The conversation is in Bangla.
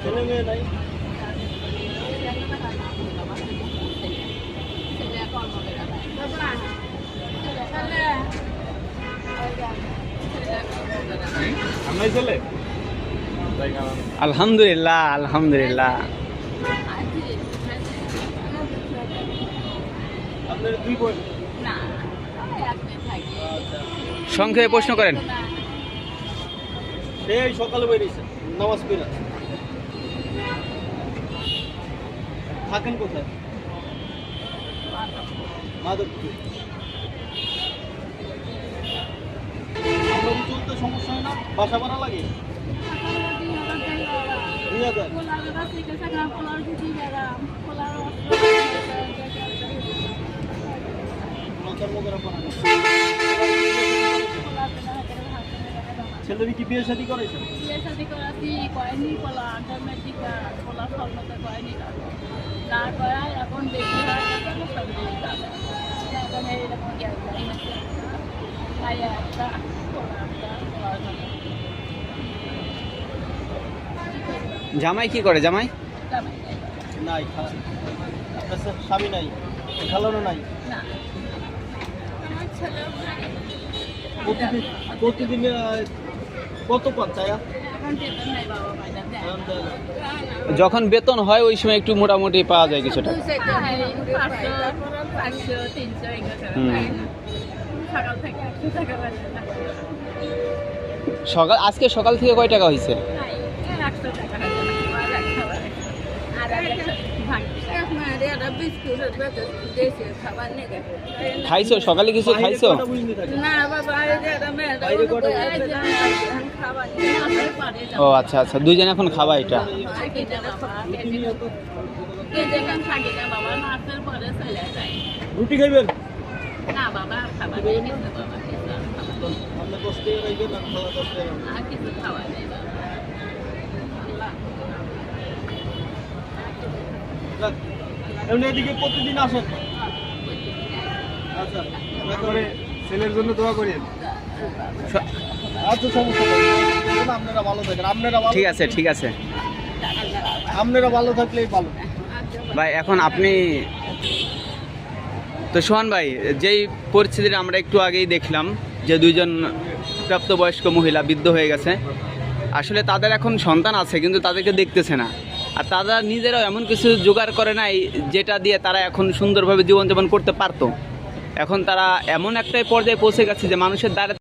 ছেলে মেয়ে নাই? আলহামদুলিল্লাহ আলহামদুলিল্লাহ। আপনার দুই বোন? সংক্ষেপে প্রশ্ন করেন। এই সকালে বেরিয়েছে নামাজ পড়া। থাকেন কোথায়? মাধবপুর। আপনার চলতে সমস্যা হয় না? বাসা ভাড়া লাগে? 2000। ছেলের কি বিয়ে শাদী করেছে? বিয়ে শাদী করাছি কয়নি পোলা আন্টারমেট্রিক পোলা ফলমতে কয়নি না করায় এখন বেশি হয় এখন এইরকম গ্যাস একটা জামাই কি করে? জামাই নাই। আপনার স্বামী নাই? খালানো নাই? না আমার ছেলে প্রতিদিন কত পান চায়া? এখন বেতন নাই বাবা মাইনা দেয়। যখন বেতন হয় ওই সময় একটু মোটামুটি পাওয়া যায় কিছুটা। 500 300 এগুলো সকাল থেকে 100 টাকা বাজে না। আজকে সকাল থেকে কয় টাকা হয়েছে? 100 টাকা খাইছো সকালে কিছু খাইছো? না বাবা ও আচ্ছা আচ্ছা, দুইজন এখন খাবা এটা। রুটি খাইবেন? না বাবা খাবার আপনার কষ্টে রাখবেন না খাওয়া কষ্টে আর কিছু খাওয়া নেই এমনি এদিকে প্রতিদিন আসেন? আচ্ছা ছেলের জন্য দোয়া করেন। আচ্ছা সমস্যা নেই, আপনারা ভালো থাকেন। ঠিক আছে ঠিক আছে আপনারা ভালো থাকলেই ভালো। ভাই এখন আপনি তো সোহান ভাই, যেই পরিস্থিতিটা আমরা একটু আগেই দেখলাম যে দুইজন প্রাপ্তবয়স্ক মহিলা বৃদ্ধ হয়ে গেছে, আসলে তাদের এখন সন্তান আছে কিন্তু তাদেরকে দেখতেছে না, আর তারা নিজেরাও এমন কিছু জোগাড় করে নাই যেটা দিয়ে তারা এখন সুন্দরভাবে জীবনযাপন করতে পারতো। এখন তারা এমন একটাই পর্যায়ে পৌঁছে গেছে যে মানুষের দ্বারা